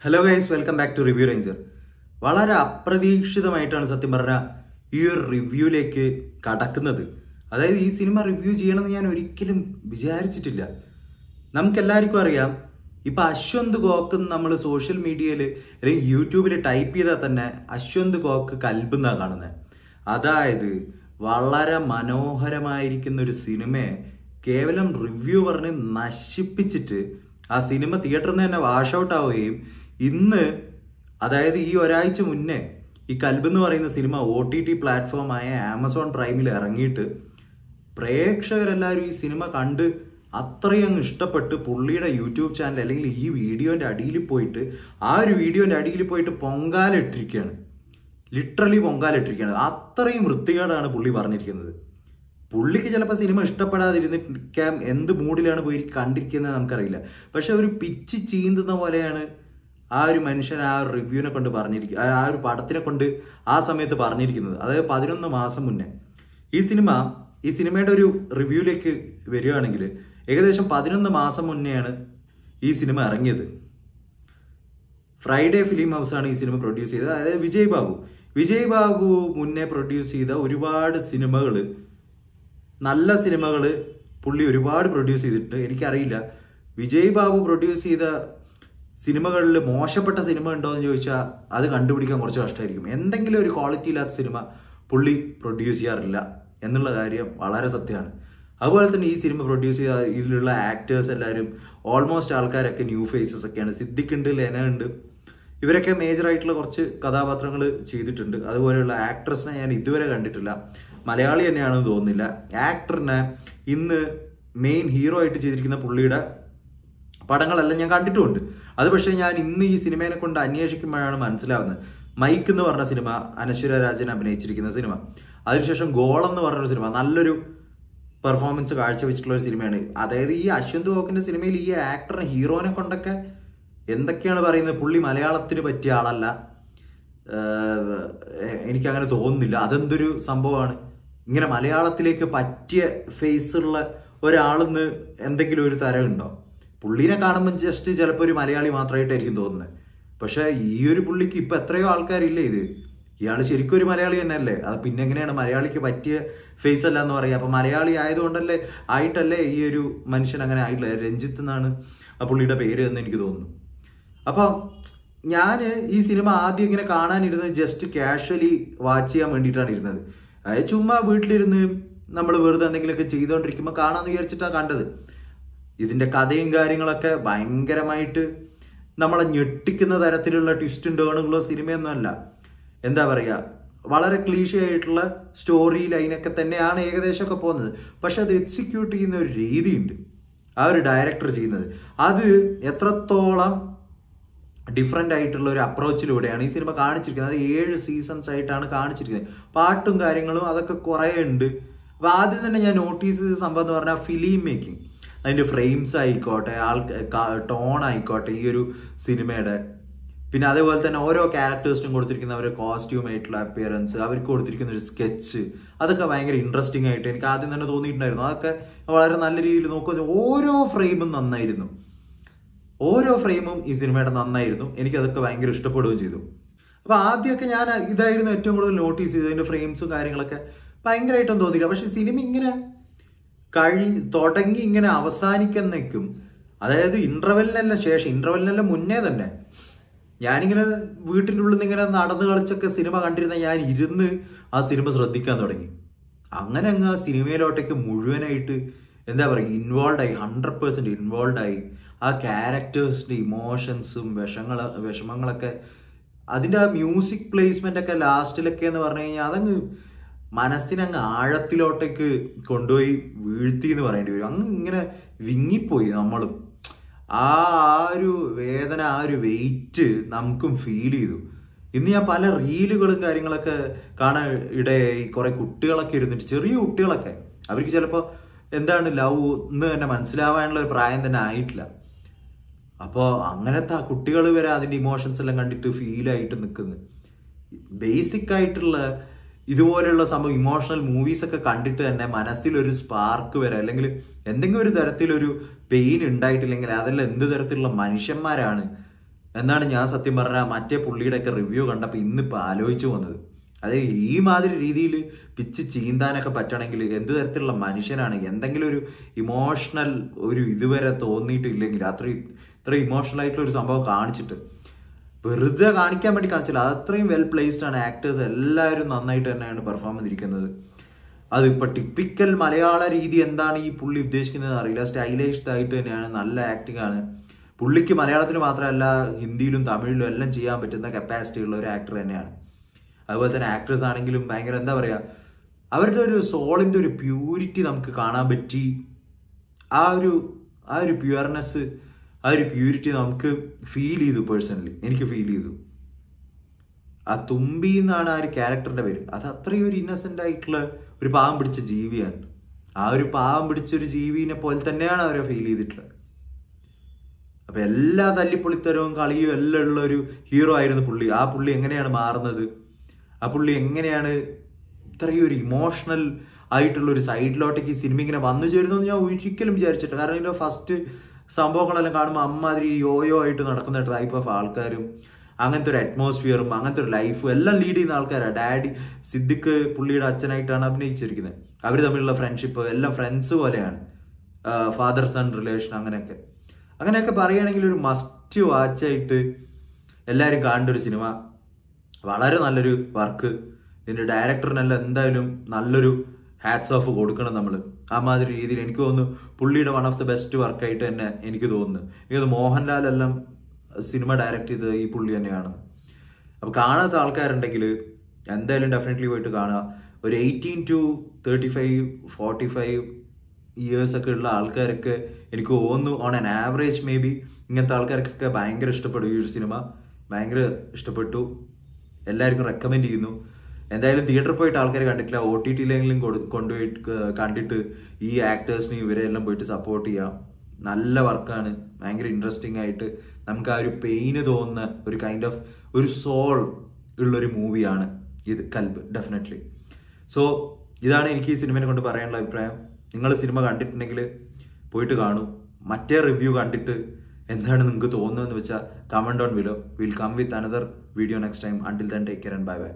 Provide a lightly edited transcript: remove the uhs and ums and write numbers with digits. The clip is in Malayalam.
Hello guys, welcome back to review ranger. വളരെ അപ്രതീക്ഷിതമായിട്ടാണ് സത്യം പറഞ്ഞാൽ ഈ ഒരു റിവ്യൂയിലേക്ക് കടക്കുന്നത്. അതായത് ഈ സിനിമ റിവ്യൂ ചെയ്യണമെന്ന് ഞാൻ ഒരിക്കലും വിചാരിച്ചിട്ടില്ല. നമുക്കെല്ലാവർക്കും അറിയാം, ഇപ്പം അശ്വന്ത് ഗോക്ക് നമ്മൾ സോഷ്യൽ മീഡിയയിൽ അല്ലെങ്കിൽ യൂട്യൂബിൽ ടൈപ്പ് ചെയ്താൽ തന്നെ അശ്വന്ത് ഗോക്ക് കൽബ് എന്നാണ് കാണുന്നത്. അതായത് വളരെ മനോഹരമായിരിക്കുന്ന ഒരു സിനിമയെ കേവലം റിവ്യൂ പറഞ്ഞ് നശിപ്പിച്ചിട്ട് ആ സിനിമ തിയേറ്ററിൽ നിന്ന് തന്നെ വാഷ് ഔട്ട് ആവുകയും ഇന്ന്, അതായത് ഈ ഒരാഴ്ച മുന്നേ ഈ കൽബ് എന്ന് പറയുന്ന സിനിമ OTT പ്ലാറ്റ്ഫോമായ ആമസോൺ പ്രൈമിൽ ഇറങ്ങിയിട്ട് പ്രേക്ഷകരെല്ലാവരും ഈ സിനിമ കണ്ട് അത്രയും അങ്ങ് ഇഷ്ടപ്പെട്ട് പുള്ളിയുടെ യൂട്യൂബ് ചാനൽ അല്ലെങ്കിൽ ഈ വീഡിയോൻ്റെ അടിയിൽ പോയിട്ട് വീഡിയോൻ്റെ അടിയിൽ പോയിട്ട് പൊങ്കാലിട്ടിരിക്കുകയാണ്. ലിറ്ററലി പൊങ്കാലിട്ടിരിക്കുകയാണ്. അത്രയും വൃത്തികേടാണ് പുള്ളി പറഞ്ഞിരിക്കുന്നത്. പുള്ളിക്ക് ചിലപ്പോൾ സിനിമ ഇഷ്ടപ്പെടാതിരുന്നിരിക്കാം, എന്ത് മൂഡിലാണ് പോയി കണ്ടിരിക്കുന്നത് നമുക്കറിയില്ല. പക്ഷെ ഒരു പിച്ച് ചീന്തുന്ന പോലെയാണ് ആ ഒരു മനുഷ്യൻ ആ ഒരു റിവ്യൂവിനെ കൊണ്ട് പറഞ്ഞിരിക്കുക, ആ ഒരു പടത്തിനെ കൊണ്ട് ആ സമയത്ത് പറഞ്ഞിരിക്കുന്നത്. അതായത് 11 മാസം മുന്നേ ഈ സിനിമയുടെ ഒരു റിവ്യൂയിലേക്ക് വരികയാണെങ്കിൽ ഏകദേശം 11 മാസം മുന്നെയാണ് ഈ സിനിമ ഇറങ്ങിയത്. ഫ്രൈഡേ ഫിലിം ഹൗസാണ് ഈ സിനിമ പ്രൊഡ്യൂസ് ചെയ്തത്. അതായത് വിജയ് ബാബു മുന്നേ പ്രൊഡ്യൂസ് ചെയ്ത ഒരുപാട് സിനിമകൾ, നല്ല സിനിമകൾ പുള്ളി ഒരുപാട് പ്രൊഡ്യൂസ് ചെയ്തിട്ടുണ്ട്. എനിക്കറിയില്ല വിജയ് ബാബു പ്രൊഡ്യൂസ് ചെയ്ത സിനിമകളിൽ മോശപ്പെട്ട സിനിമ ഉണ്ടോ എന്ന് ചോദിച്ചാൽ അത് കണ്ടുപിടിക്കാൻ കുറച്ച് കഷ്ടമായിരിക്കും. എന്തെങ്കിലും ഒരു ക്വാളിറ്റി ഇല്ലാത്ത സിനിമ പുള്ളി പ്രൊഡ്യൂസ് ചെയ്യാറില്ല എന്നുള്ള കാര്യം വളരെ സത്യമാണ്. അതുപോലെ തന്നെ ഈ സിനിമ പ്രൊഡ്യൂസ് ചെയ്ത ഇതിലുള്ള ആക്ടേഴ്സ് എല്ലാവരും ഓൾമോസ്റ്റ് ആൾക്കാരൊക്കെ ന്യൂ ഫേസസ് ഒക്കെയാണ്. സിദ്ദിഖ് ഉണ്ട്, ലെന ഉണ്ട്, ഇവരൊക്കെ മേജറായിട്ടുള്ള കുറച്ച് കഥാപാത്രങ്ങൾ ചെയ്തിട്ടുണ്ട്. അതുപോലെയുള്ള ആക്ട്രസിനെ ഞാൻ ഇതുവരെ കണ്ടിട്ടില്ല. മലയാളി തന്നെയാണെന്ന് തോന്നുന്നില്ല. ആക്ടറിനെ ഇന്ന് മെയിൻ ഹീറോ ആയിട്ട് ചെയ്തിരിക്കുന്ന പുള്ളിയുടെ പടങ്ങളെല്ലാം ഞാൻ കണ്ടിട്ടുമുണ്ട്. അത് പക്ഷേ ഞാൻ ഇന്ന് ഈ സിനിമയെ കൊണ്ട് അന്വേഷിക്കുമ്പോഴാണ് മനസ്സിലാവുന്നത്. മൈക്ക് എന്ന് പറഞ്ഞ സിനിമ, അനശ്വര രാജൻ അഭിനയിച്ചിരിക്കുന്ന സിനിമ, അതിനുശേഷം ഗോളം എന്ന് പറഞ്ഞൊരു സിനിമ, നല്ലൊരു പെർഫോമൻസ് കാഴ്ചവെച്ചിട്ടുള്ള ഒരു സിനിമയാണ്. അതായത് ഈ അശ്വന്ത് ഗോക്കിന്റെ സിനിമയിൽ ഈ ആക്ടറിനെ, ഹീറോനെ കൊണ്ടൊക്കെ എന്തൊക്കെയാണ് പറയുന്നത്, പുള്ളി മലയാളത്തിന് പറ്റിയ ആളല്ല, എനിക്കങ്ങനെ തോന്നുന്നില്ല. അതെന്തൊരു സംഭവമാണ്? ഇങ്ങനെ മലയാളത്തിലേക്ക് പറ്റിയ ഫേസ് ഉള്ള ഒരാളെന്ന് എന്തെങ്കിലും ഒരു തരമുണ്ടോ? പുള്ളീനെ കാണുമ്പോൾ ജസ്റ്റ് ചിലപ്പോൾ ഒരു മലയാളി മാത്രമായിട്ടായിരിക്കും തോന്നുന്നത്. പക്ഷേ ഈ ഒരു പുള്ളിക്ക് ഇപ്പം എത്രയോ ആൾക്കാരില്ലേ ഇത്, ഇയാൾ ശരിക്കും ഒരു മലയാളി തന്നെയല്ലേ? അത് പിന്നെ എങ്ങനെയാണ് മലയാളിക്ക് പറ്റിയ ഫേസ് അല്ല എന്ന് പറയുക? അപ്പം മലയാളി ആയിട്ടല്ലേ ഈ ഒരു മനുഷ്യൻ അങ്ങനെ ആയിട്ടില്ല. രഞ്ജിത്ത് എന്നാണ് ആ പുള്ളിയുടെ പേര് എന്ന് എനിക്ക് തോന്നുന്നു. അപ്പം ഞാൻ ഈ സിനിമ ആദ്യം ഇങ്ങനെ കാണാനിരുന്നത് ജസ്റ്റ് കാഷ്വലി വാച്ച് ചെയ്യാൻ വേണ്ടിയിട്ടാണ് ഇരുന്നത്. അതായത് ചുമ്മാ വീട്ടിലിരുന്ന് നമ്മൾ വെറുതെ എന്തെങ്കിലുമൊക്കെ ചെയ്തുകൊണ്ടിരിക്കുമ്പോൾ കാണാമെന്ന് വിചാരിച്ചിട്ടാണ് കണ്ടത്. ഇതിൻ്റെ കഥയും കാര്യങ്ങളൊക്കെ ഭയങ്കരമായിട്ട് നമ്മളെ ഞെട്ടിക്കുന്ന തരത്തിലുള്ള ട്വിസ്റ്റും ടേണുകളോ സിനിമയൊന്നുമല്ല. എന്താ പറയുക, വളരെ ക്ലീഷേ ആയിട്ടുള്ള സ്റ്റോറി ലൈനൊക്കെ തന്നെയാണ് ഏകദേശമൊക്കെ പോകുന്നത്. പക്ഷെ അത് എക്സിക്യൂട്ട് ചെയ്യുന്ന ഒരു രീതിയുണ്ട്, ആ ഒരു ഡയറക്ടർ ചെയ്യുന്നത്. അത് എത്രത്തോളം ഡിഫറെൻ്റ് ആയിട്ടുള്ള ഒരു അപ്രോച്ചിലൂടെയാണ് ഈ സിനിമ കാണിച്ചിരിക്കുന്നത്. അത് 7 സീസൺസ് ആയിട്ടാണ് കാണിച്ചിരിക്കുന്നത്. പാട്ടും കാര്യങ്ങളും അതൊക്കെ കുറേ ഉണ്ട്. അപ്പോൾ ആദ്യം തന്നെ ഞാൻ നോട്ടീസ് ചെയ്ത സംഭവം എന്ന് പറഞ്ഞാൽ ഫിലിം മേക്കിംഗ്, അതിൻ്റെ ഫ്രെയിംസ് ആയിക്കോട്ടെ, ടോൺ ആയിക്കോട്ടെ ഈ ഒരു സിനിമയുടെ, പിന്നെ അതേപോലെ തന്നെ ഓരോ ക്യാരക്ടേഴ്സിനും കൊടുത്തിരിക്കുന്ന അവരുടെ കോസ്റ്റ്യൂം ആയിട്ടുള്ള അപ്പിയറൻസ്, അവർക്ക് കൊടുത്തിരിക്കുന്ന ഒരു സ്കെച്ച്, അതൊക്കെ ഭയങ്കര ഇൻട്രസ്റ്റിംഗ് ആയിട്ട് എനിക്ക് ആദ്യം തന്നെ തോന്നിയിട്ടുണ്ടായിരുന്നു. അതൊക്കെ വളരെ നല്ല രീതിയിൽ നോക്കുന്നത്. ഓരോ ഫ്രെയിമും നന്നായിരുന്നു, ഓരോ ഫ്രെയിമും ഈ സിനിമയുടെ നന്നായിരുന്നു. എനിക്കതൊക്കെ ഭയങ്കര ഇഷ്ടപ്പെടുകയും ചെയ്തു. അപ്പോൾ ആദ്യമൊക്കെ ഞാൻ ഇതായിരുന്നു ഏറ്റവും കൂടുതൽ നോട്ടീസ് ചെയ്തത്, അതിൻ്റെ ഫ്രെയിംസും കാര്യങ്ങളൊക്കെ ഭയങ്കരമായിട്ടൊന്നും തോന്നിയില്ല. പക്ഷെ സിനിമ ഇങ്ങനെ തുടങ്ങി ഇങ്ങനെ അവസാനിക്കുന്നേക്കും, അതായത് ഇന്റർവെല്ലിനെല്ലാം മുന്നേ തന്നെ ഞാനിങ്ങനെ വീട്ടിൻ്റെ ഉള്ളിൽ നിന്ന് ഇങ്ങനെ നടന്ന് കളിച്ചൊക്കെ സിനിമ കണ്ടിരുന്ന ഞാൻ ഇരുന്ന് ആ സിനിമ ശ്രദ്ധിക്കാൻ തുടങ്ങി. അങ്ങനെ അങ്ങ് ആ സിനിമയിലോട്ടേക്ക് മുഴുവനായിട്ട് എന്താ പറയുക, 100% ഇൻവോൾവ് ആയി. ആ ക്യാരക്ടേഴ്സിൻ്റെ ഇമോഷൻസും വിഷമങ്ങളൊക്കെ, അതിൻ്റെ ആ മ്യൂസിക് പ്ലേസ്മെൻ്റ് ഒക്കെ ലാസ്റ്റിലൊക്കെ എന്ന് പറഞ്ഞു കഴിഞ്ഞാൽ അതങ്ങ് മനസ്സിനങ്ങ് ആഴത്തിലോട്ടേക്ക് കൊണ്ടുപോയി വീഴ്ത്തി എന്ന് പറയേണ്ടി വരും. അങ്ങ് ഇങ്ങനെ വിങ്ങിപ്പോയി നമ്മളും. ആ ഒരു വേദന, ആ ഒരു വെയിറ്റ് നമുക്കും ഫീൽ ചെയ്തു. ഇന്ന് ഞാൻ പല റീലുകളും കാര്യങ്ങളൊക്കെ കാണാൻ ഇടയായി. കുറെ കുട്ടികളൊക്കെ ഇരുന്നിട്ട്, ചെറിയ കുട്ടികളൊക്കെ, അവർക്ക് ചിലപ്പോൾ എന്താണ് ലവ് എന്ന് തന്നെ മനസ്സിലാവാനുള്ള ഒരു പ്രായം തന്നെ ആയിട്ടില്ല. അപ്പോൾ അങ്ങനത്തെ ആ കുട്ടികൾ വരെ അതിൻ്റെ ഇമോഷൻസ് എല്ലാം കണ്ടിട്ട് ഫീലായിട്ട് നിൽക്കുന്നു. ബേസിക് ആയിട്ടുള്ള ഇതുപോലെയുള്ള സംഭവം, ഇമോഷണൽ മൂവീസൊക്കെ കണ്ടിട്ട് തന്നെ മനസ്സിലൊരു സ്പാർക്ക് വരെ, അല്ലെങ്കിൽ എന്തെങ്കിലും ഒരു തരത്തിലൊരു പെയിൻ ഉണ്ടായിട്ടില്ലെങ്കിൽ അതെല്ലാം എന്ത് തരത്തിലുള്ള മനുഷ്യന്മാരാണ് എന്നാണ് ഞാൻ സത്യം പറഞ്ഞാൽ മറ്റേ പുള്ളിയുടെയൊക്കെ റിവ്യൂ കണ്ടപ്പോൾ ഇന്നിപ്പോൾ ആലോചിച്ചു വന്നത്. അതായത് ഈ മാതിരി രീതിയിൽ പിച്ച് ചീന്താനൊക്കെ പറ്റണമെങ്കിൽ എന്ത് തരത്തിലുള്ള മനുഷ്യനാണ്, എന്തെങ്കിലും ഒരു ഇമോഷണൽ ഒരു ഇതുവരെ തോന്നിയിട്ടില്ലെങ്കിൽ ഇത്ര ഇമോഷണൽ ആയിട്ടുള്ള ഒരു സംഭവം കാണിച്ചിട്ട് വെറുതെ കാണിക്കാൻ വേണ്ടി കാണിച്ചില്ല. അത്രയും വെൽ പ്ലേസ്ഡ് ആണ്. ആക്ടേഴ്സ് എല്ലാവരും നന്നായിട്ട് തന്നെയാണ് പെർഫോം ചെയ്തിരിക്കുന്നത്. അതിപ്പോൾ ടിപ്പിക്കൽ മലയാള രീതി എന്താണ് ഈ പുള്ളി ഉദ്ദേശിക്കുന്നത് അറിയില്ല. സ്റ്റൈലിഷ്ഡ് ആയിട്ട് തന്നെയാണ്, നല്ല ആക്ടിങ് ആണ് പുള്ളിക്ക്. മലയാളത്തിൽ മാത്രമല്ല ഹിന്ദിയിലും തമിഴിലും എല്ലാം ചെയ്യാൻ പറ്റുന്ന കപ്പാസിറ്റി ഉള്ള ഒരു ആക്ടർ തന്നെയാണ്. അതുപോലെ തന്നെ ആക്ട്രസ് ആണെങ്കിലും ഭയങ്കര എന്താ പറയുക, അവരുടെ ഒരു സോളിൻ്റെ ഒരു പ്യൂരിറ്റി നമുക്ക് കാണാൻ പറ്റി. ആ ഒരു പ്യുവർനെസ്, ആ ഒരു പ്യൂരിറ്റി നമുക്ക് ഫീൽ ചെയ്തു. പേഴ്സണലി എനിക്ക് ഫീൽ ചെയ്തു. ആ തുമ്പി എന്നാണ് ആ ഒരു ക്യാരക്ടറിന്റെ പേര്. അത് അത്രയും ഒരു ഇന്നസെന്റ് ആയിട്ടുള്ള ഒരു പാവം പിടിച്ച ജീവിയാണ്. ആ ഒരു പാവം പിടിച്ചൊരു ജീവിനെ പോലെ തന്നെയാണ് അവരെ ഫീൽ ചെയ്തിട്ടുള്ളത്. അപ്പൊ എല്ലാ തല്ലിപ്പൊളിത്തരവും കളിയും എല്ലാം ഉള്ള ഒരു ഹീറോ ആയിരുന്നു പുള്ളി. ആ പുള്ളി എങ്ങനെയാണ് മാറുന്നത്, ആ പുള്ളി എങ്ങനെയാണ് ഇത്രയും ഒരു ഇമോഷണൽ ആയിട്ടുള്ള ഒരു സൈഡിലോട്ടേക്ക് ഈ സിനിമ ഇങ്ങനെ വന്നു ചേരുന്നതെന്ന് ഞാൻ ഒരിക്കലും വിചാരിച്ചിട്ടില്ല. കാരണം ഇതിന്റെ ഫസ്റ്റ് സംഭവങ്ങളെല്ലാം കാണുമ്പോൾ അമ്മാതിരി യോയോ ആയിട്ട് നടക്കുന്ന ടൈപ്പ് ഓഫ് ആൾക്കാരും അങ്ങനത്തെ ഒരു അറ്റ്മോസ്ഫിയറും അങ്ങനത്തെ ഒരു ലൈഫും എല്ലാം ലീഡ് ചെയ്യുന്ന ആൾക്കാരാണ്. ഡാഡി സിദ്ദിഖ് പുള്ളിയുടെ അച്ഛനായിട്ടാണ് അഭിനയിച്ചിരിക്കുന്നത്. അവർ തമ്മിലുള്ള ഫ്രണ്ട്ഷിപ്പ് എല്ലാം ഫ്രണ്ട്സ് പോലെയാണ്, ഫാദർ സൺ റിലേഷൻ അങ്ങനെയൊക്കെ പറയുകയാണെങ്കിൽ ഒരു മസ്റ്റ് വാച്ചായിട്ട് എല്ലാവരും കാണേണ്ട ഒരു സിനിമ. വളരെ നല്ലൊരു വർക്ക്. ഇതിൻ്റെ ഡയറക്ടറിനെല്ലാം എന്തായാലും നല്ലൊരു ഹാറ്റ്സ് ഓഫ് കൊടുക്കണം നമ്മൾ. ആ മാതിരി രീതിയിൽ എനിക്ക് തോന്നുന്നു പുള്ളിയുടെ വൺ ഓഫ് ദ ബെസ്റ്റ് വർക്കായിട്ട് തന്നെ എനിക്ക് തോന്നുന്നു. എനിക്കത് മോഹൻലാൽ എല്ലാം സിനിമ ഡയറക്റ്റ് ചെയ്തത് ഈ പുള്ളി തന്നെയാണ്. അപ്പോൾ കാണാത്ത ആൾക്കാരുണ്ടെങ്കിൽ എന്തായാലും ഡെഫിനറ്റ്ലി പോയിട്ട് കാണുക. ഒരു 18 to 35, 45 ഇയേഴ്സ് ഒക്കെ ഉള്ള ആൾക്കാരൊക്കെ എനിക്ക് തോന്നുന്നു on an average may be ഇങ്ങനത്തെ ആൾക്കാർക്കൊക്കെ ഭയങ്കര ഇഷ്ടപ്പെടും ഈ ഒരു സിനിമ. ഭയങ്കര ഇഷ്ടപ്പെട്ടു, എല്ലാവർക്കും റെക്കമെൻഡ് ചെയ്യുന്നു. എന്തായാലും തിയേറ്ററിൽ പോയിട്ട് ആൾക്കാർ കണ്ടിട്ടില്ല, OTTയിലെങ്കിലും കൊണ്ടുപോയി കണ്ടിട്ട് ഈ ആക്ടേഴ്സിനെ ഇവരെല്ലാം പോയിട്ട് സപ്പോർട്ട് ചെയ്യാം. നല്ല വർക്കാണ്, ഭയങ്കര ഇൻട്രസ്റ്റിംഗ് ആയിട്ട് നമുക്ക് ആ ഒരു പെയിന് തോന്നുന്ന ഒരു കൈൻഡ് ഓഫ് ഒരു സോൾ ഉള്ളൊരു മൂവിയാണ് ഇത് കൽബ്, ഡെഫിനറ്റ്ലി. സോ ഇതാണ് എനിക്ക് ഈ സിനിമയെ കൊണ്ട് പറയാനുള്ള അഭിപ്രായം. നിങ്ങൾ സിനിമ കണ്ടിട്ടുണ്ടെങ്കിൽ പോയിട്ട് കാണൂ. മറ്റേ റിവ്യൂ കണ്ടിട്ട് എന്താണ് നിങ്ങൾക്ക് തോന്നുന്നതെന്ന് വെച്ചാൽ comment on below. Will come with another video next time. Until then take care and bye by.